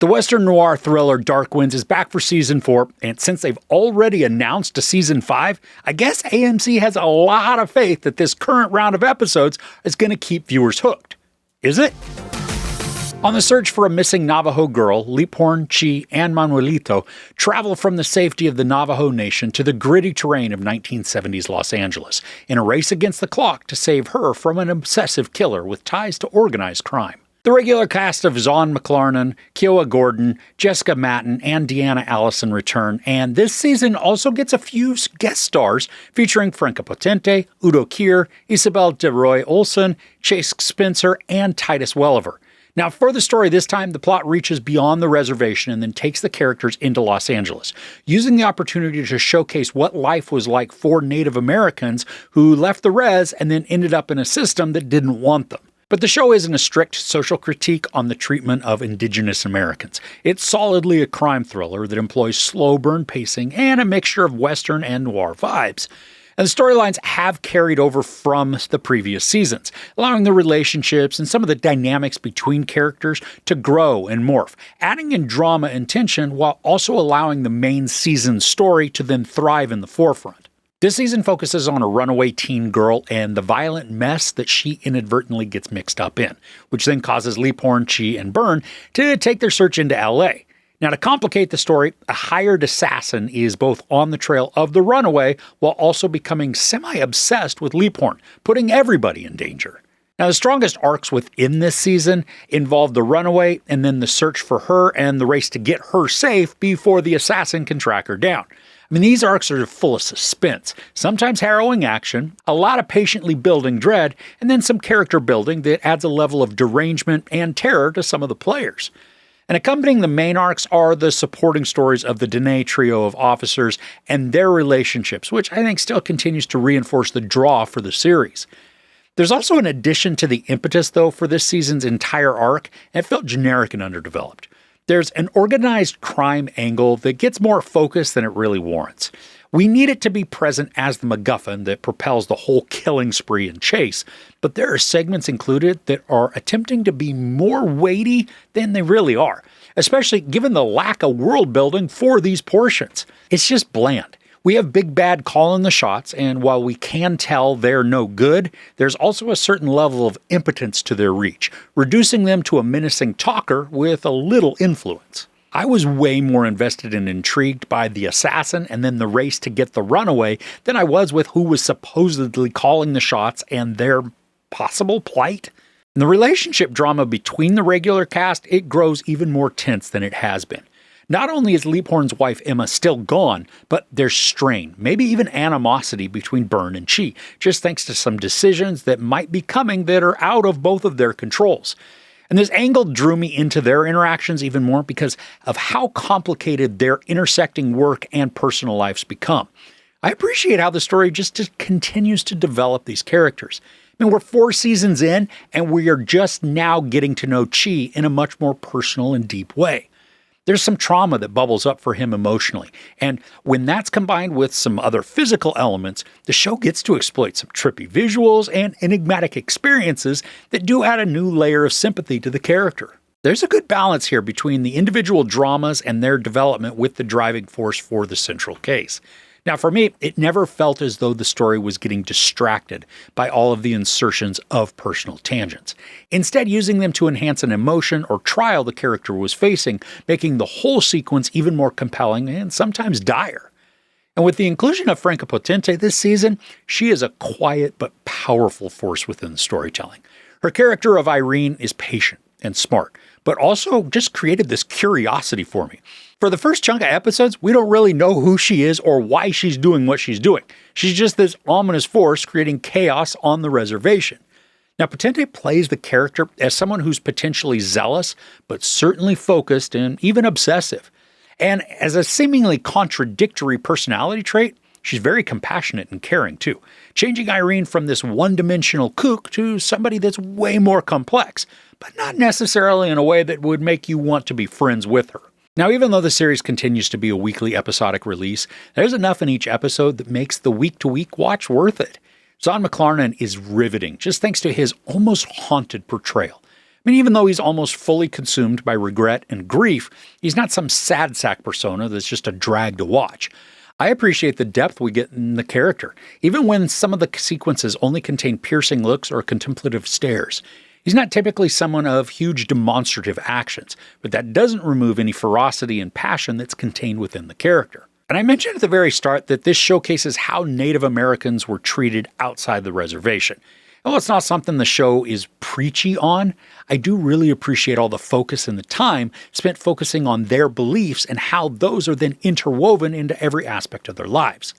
The Western Noir thriller Dark Winds is back for Season 4, and since they've already announced a Season 5, I guess AMC has a lot of faith that this current round of episodes is going to keep viewers hooked. Is it? On the search for a missing Navajo girl, Leaphorn, Chee, and Manuelito travel from the safety of the Navajo Nation to the gritty terrain of 1970s Los Angeles in a race against the clock to save her from an obsessive killer with ties to organized crime. The regular cast of Zahn McClarnon, Kiowa Gordon, Jessica Matten, and Deanna Allison return, and this season also gets a few guest stars featuring Franca Potente, Udo Kier, Isabel de Roy Olsen, Chase Spencer, and Titus Welliver. Now, for the story this time, the plot reaches beyond the reservation and then takes the characters into Los Angeles, using the opportunity to showcase what life was like for Native Americans who left the res and then ended up in a system that didn't want them. But the show isn't a strict social critique on the treatment of Indigenous Americans. It's solidly a crime thriller that employs slow burn pacing and a mixture of Western and noir vibes. And the storylines have carried over from the previous seasons, allowing the relationships and some of the dynamics between characters to grow and morph, adding in drama and tension while also allowing the main season story to then thrive in the forefront. This season focuses on a runaway teen girl and the violent mess that she inadvertently gets mixed up in, which then causes Leaphorn, Chee, and Byrne to take their search into LA. Now, to complicate the story, a hired assassin is both on the trail of the runaway while also becoming semi-obsessed with Leaphorn, putting everybody in danger. Now, the strongest arcs within this season involve the runaway and then the search for her and the race to get her safe before the assassin can track her down. I mean, these arcs are full of suspense, sometimes harrowing action, a lot of patiently building dread, and then some character building that adds a level of derangement and terror to some of the players. And accompanying the main arcs are the supporting stories of the Dene trio of officers and their relationships, which I think still continues to reinforce the draw for the series. There's also an addition to the impetus, though, for this season's entire arc, and it felt generic and underdeveloped. There's an organized crime angle that gets more focus than it really warrants. We need it to be present as the MacGuffin that propels the whole killing spree and chase, but there are segments included that are attempting to be more weighty than they really are, especially given the lack of world building for these portions. It's just bland. We have Big Bad calling the shots, and while we can tell they're no good, there's also a certain level of impotence to their reach, reducing them to a menacing talker with a little influence. I was way more invested and intrigued by the assassin and then the race to get the runaway than I was with who was supposedly calling the shots and their possible plight. In the relationship drama between the regular cast, it grows even more tense than it has been. Not only is Leaphorn's wife Emma still gone, but there's strain, maybe even animosity between Byrne and Chee, just thanks to some decisions that might be coming that are out of both of their controls. And this angle drew me into their interactions even more because of how complicated their intersecting work and personal lives become. I appreciate how the story just continues to develop these characters. I mean, we're 4 seasons in, and we are just now getting to know Chee in a much more personal and deep way. There's some trauma that bubbles up for him emotionally, and when that's combined with some other physical elements, the show gets to exploit some trippy visuals and enigmatic experiences that do add a new layer of sympathy to the character. There's a good balance here between the individual dramas and their development with the driving force for the central case. Now, for me, it never felt as though the story was getting distracted by all of the insertions of personal tangents, instead using them to enhance an emotion or trial the character was facing, making the whole sequence even more compelling and sometimes dire. And with the inclusion of Franca Potente this season, she is a quiet but powerful force within the storytelling. Her character of Irene is patient and smart, but also just created this curiosity for me. For the first chunk of episodes, we don't really know who she is or why she's doing what she's doing. She's just this ominous force creating chaos on the reservation. Now, Potente plays the character as someone who's potentially zealous, but certainly focused and even obsessive. And as a seemingly contradictory personality trait, she's very compassionate and caring too, changing Irene from this one-dimensional kook to somebody that's way more complex, but not necessarily in a way that would make you want to be friends with her. Now, even though the series continues to be a weekly episodic release, there's enough in each episode that makes the week-to-week watch worth it. Zahn McClarnon is riveting, just thanks to his almost haunted portrayal. mean, even though he's almost fully consumed by regret and grief, he's not some sad sack persona that's just a drag to watch. I appreciate the depth we get in the character, even when some of the sequences only contain piercing looks or contemplative stares. He's not typically someone of huge demonstrative actions, but that doesn't remove any ferocity and passion that's contained within the character. And I mentioned at the very start that this showcases how Native Americans were treated outside the reservation. And while it's not something the show is preachy on, I do really appreciate all the focus and the time spent focusing on their beliefs and how those are then interwoven into every aspect of their lives.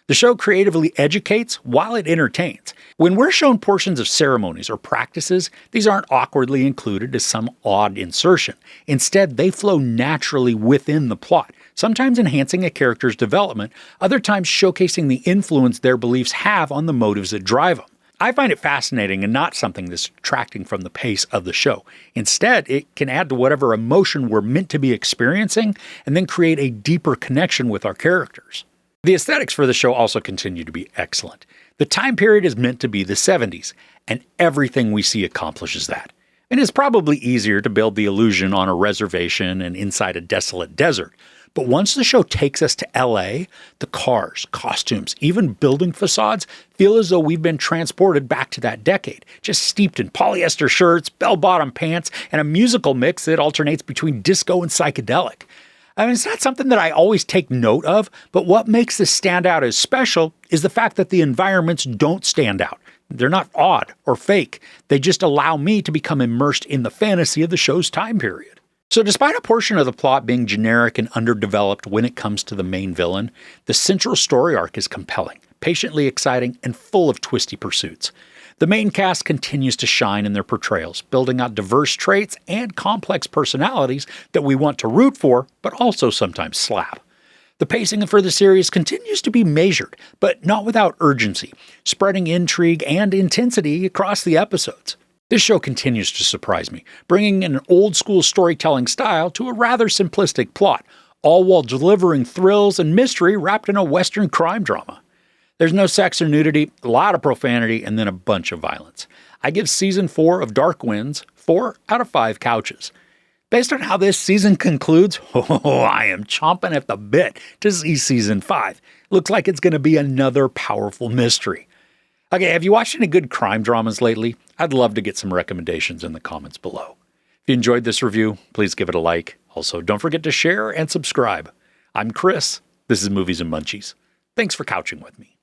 The show creatively educates while it entertains. When we're shown portions of ceremonies or practices, these aren't awkwardly included as some odd insertion. Instead, they flow naturally within the plot, sometimes enhancing a character's development, other times showcasing the influence their beliefs have on the motives that drive them. I find it fascinating and not something that's detracting from the pace of the show. Instead, it can add to whatever emotion we're meant to be experiencing and then create a deeper connection with our characters. The aesthetics for the show also continue to be excellent. The time period is meant to be the 70s, and everything we see accomplishes that. And it's probably easier to build the illusion on a reservation and inside a desolate desert. But once the show takes us to LA, the cars, costumes, even building facades feel as though we've been transported back to that decade, just steeped in polyester shirts, bell-bottom pants, and a musical mix that alternates between disco and psychedelic. I mean, it's not something that I always take note of, but what makes this stand out as special is the fact that the environments don't stand out. They're not odd or fake. They just allow me to become immersed in the fantasy of the show's time period. So despite a portion of the plot being generic and underdeveloped when it comes to the main villain, the central story arc is compelling, patiently exciting, and full of twisty pursuits. The main cast continues to shine in their portrayals, building out diverse traits and complex personalities that we want to root for, but also sometimes slap. The pacing for the series continues to be measured, but not without urgency, spreading intrigue and intensity across the episodes. This show continues to surprise me, bringing an old-school storytelling style to a rather simplistic plot, all while delivering thrills and mystery wrapped in a Western crime drama. There's no sex or nudity, a lot of profanity, and then a bunch of violence. I give Season 4 of Dark Winds 4 out of 5 couches. Based on how this season concludes, I am chomping at the bit to see Season 5. Looks like it's going to be another powerful mystery. Okay, have you watched any good crime dramas lately? I'd love to get some recommendations in the comments below. If you enjoyed this review, please give it a like. Also, don't forget to share and subscribe. I'm Chris. This is Movies and Munchies. Thanks for couching with me.